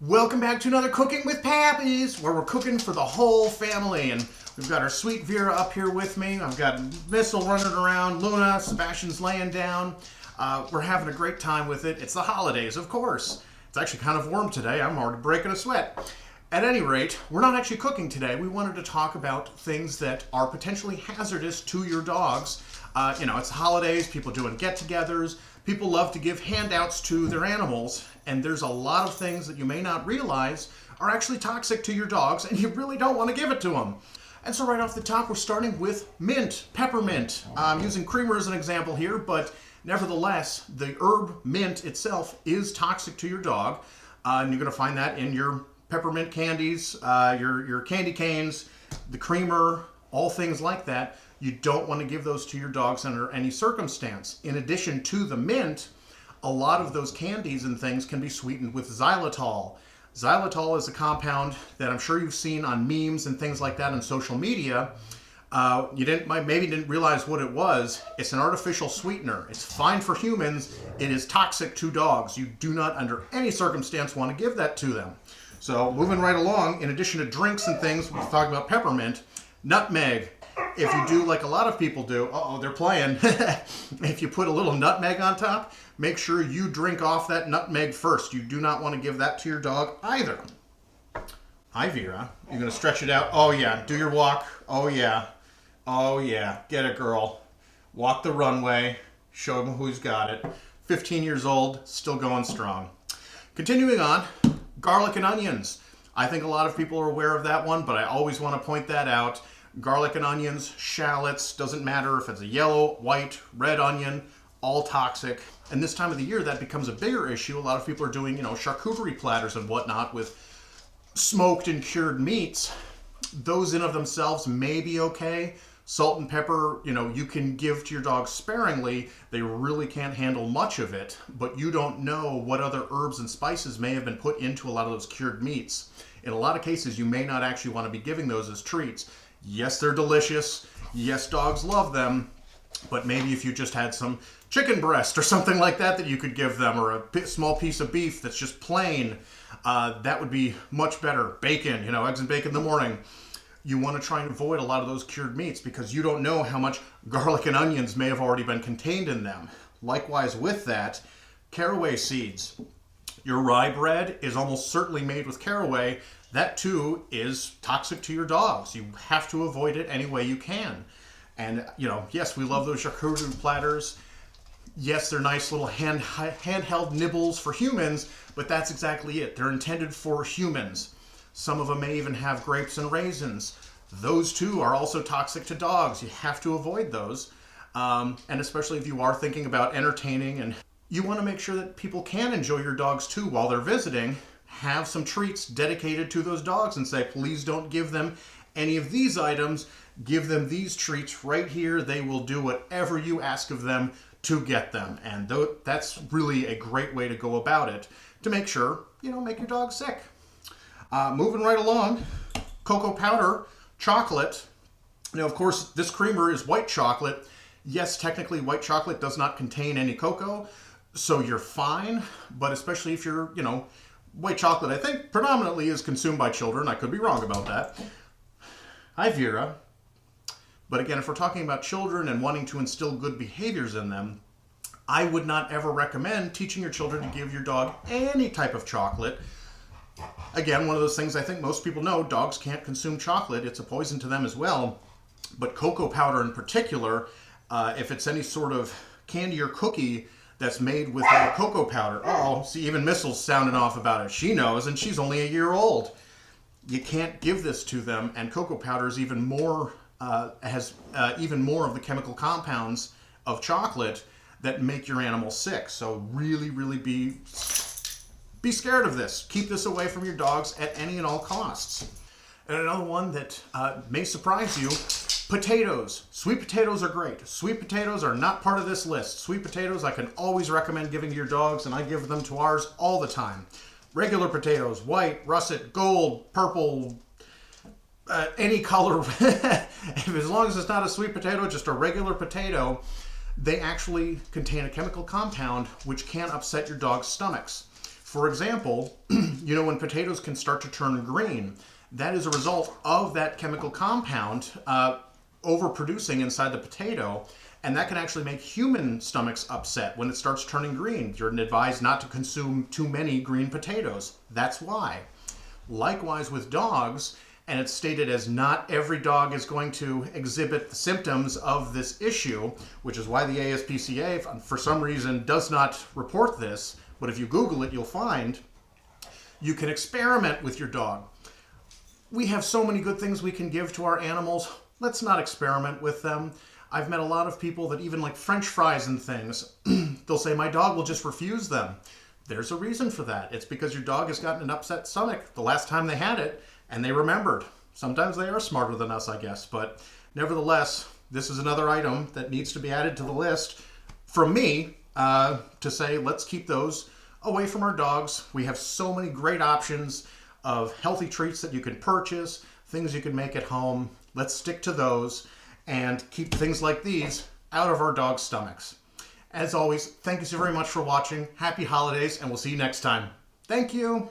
Welcome back to another Cooking with Pappies, where we're cooking for the whole family. And we've got our sweet Vera up here with me. I've got Missile running around, Luna, Sebastian's laying down. We're having a great time with it. It's the holidays, of course. It's actually kind of warm today. I'm already breaking a sweat. At any rate, we're not actually cooking today. We wanted to talk about things that are potentially hazardous to your dogs. It's holidays, people doing get-togethers. People love to give handouts to their animals, and there's a lot of things that you may not realize are actually toxic to your dogs, and you really don't want to give it to them. And so right off the top, we're starting with mint, peppermint. I'm using creamer as an example here, but nevertheless, the herb mint itself is toxic to your dog, and you're going to find that in your peppermint candies, your candy canes, the creamer, all things like that. You don't want to give those to your dogs under any circumstance. In addition to the mint, a lot of those candies and things can be sweetened with xylitol. Xylitol is a compound that I'm sure you've seen on memes and things like that on social media. You maybe didn't realize what it was. It's an artificial sweetener. It's fine for humans. It is toxic to dogs. You do not under any circumstance want to give that to them. So moving right along, in addition to drinks and things, we've talked about peppermint, nutmeg. If you do like a lot of people do, they're playing. If you put a little nutmeg on top, make sure you drink off that nutmeg first. You do not want to give that to your dog either. Hi, Vera. You're going to stretch it out. Oh, yeah. Do your walk. Oh, yeah. Oh, yeah. Get it, girl. Walk the runway. Show them who's got it. 15 years old, still going strong. Continuing on, garlic and onions. I think a lot of people are aware of that one, but I always want to point that out. Garlic and onions, shallots, doesn't matter if it's a yellow, white, red onion, all toxic. And this time of the year, that becomes a bigger issue. A lot of people are doing, charcuterie platters and whatnot with smoked and cured meats. Those in of themselves may be okay. Salt and pepper, you can give to your dog sparingly. They really can't handle much of it, but you don't know what other herbs and spices may have been put into a lot of those cured meats. In a lot of cases, you may not actually want to be giving those as treats. Yes, they're delicious. Yes, dogs love them. But maybe if you just had some chicken breast or something like that you could give them, or a small piece of beef that's just plain, that would be much better. Bacon, eggs and bacon in the morning. You want to try and avoid a lot of those cured meats because you don't know how much garlic and onions may have already been contained in them. Likewise with that, caraway seeds. Your rye bread is almost certainly made with caraway. That too is toxic to your dogs. You have to avoid it any way you can. And, yes, we love those charcuterie platters. Yes, they're nice little handheld nibbles for humans, but that's exactly it. They're intended for humans. Some of them may even have grapes and raisins. Those too are also toxic to dogs. You have to avoid those. And especially if you are thinking about entertaining, and you want to make sure that people can enjoy your dogs too while they're visiting. Have some treats dedicated to those dogs and say, please don't give them any of these items. Give them these treats right here. They will do whatever you ask of them to get them. And that's really a great way to go about it to make sure you don't make your dog sick. Moving right along, cocoa powder, chocolate. Now, of course, this creamer is white chocolate. Yes, technically white chocolate does not contain any cocoa, so you're fine. But especially if you're, white chocolate, I think, predominantly is consumed by children. I could be wrong about that. Hi, Vera. But again, if we're talking about children and wanting to instill good behaviors in them, I would not ever recommend teaching your children to give your dog any type of chocolate. Again, one of those things I think most people know, dogs can't consume chocolate. It's a poison to them as well. But cocoa powder in particular, if it's any sort of candy or cookie that's made with cocoa powder. See, even Missile's sounding off about it. She knows, and she's only a year old. You can't give this to them, and cocoa powder is even more, has even more of the chemical compounds of chocolate that make your animal sick. So really, really be scared of this. Keep this away from your dogs at any and all costs. And another one that may surprise you, potatoes. Sweet potatoes are great. Sweet potatoes are not part of this list. Sweet potatoes I can always recommend giving to your dogs, and I give them to ours all the time. Regular potatoes, white, russet, gold, purple, any color. As long as it's not a sweet potato, just a regular potato, they actually contain a chemical compound which can upset your dog's stomachs. For example, you know, when potatoes can start to turn green, that is a result of that chemical compound overproducing inside the potato, and that can actually make human stomachs upset when it starts turning green. You're advised not to consume too many green potatoes. That's why. Likewise with dogs, and it's stated as not every dog is going to exhibit the symptoms of this issue, which is why the ASPCA, for some reason, does not report this. But if you Google it, you'll find you can experiment with your dog. We have so many good things we can give to our animals. Let's not experiment with them. I've met a lot of people that even like French fries and things, they'll say, my dog will just refuse them. There's a reason for that. It's because your dog has gotten an upset stomach the last time they had it, and they remembered. Sometimes they are smarter than us, I guess. But nevertheless, this is another item that needs to be added to the list from me to say, let's keep those away from our dogs. We have so many great options of healthy treats that you can purchase, things you can make at home. Let's stick to those and keep things like these out of our dogs' stomachs. As always, thank you so very much for watching. Happy holidays, and we'll see you next time. Thank you.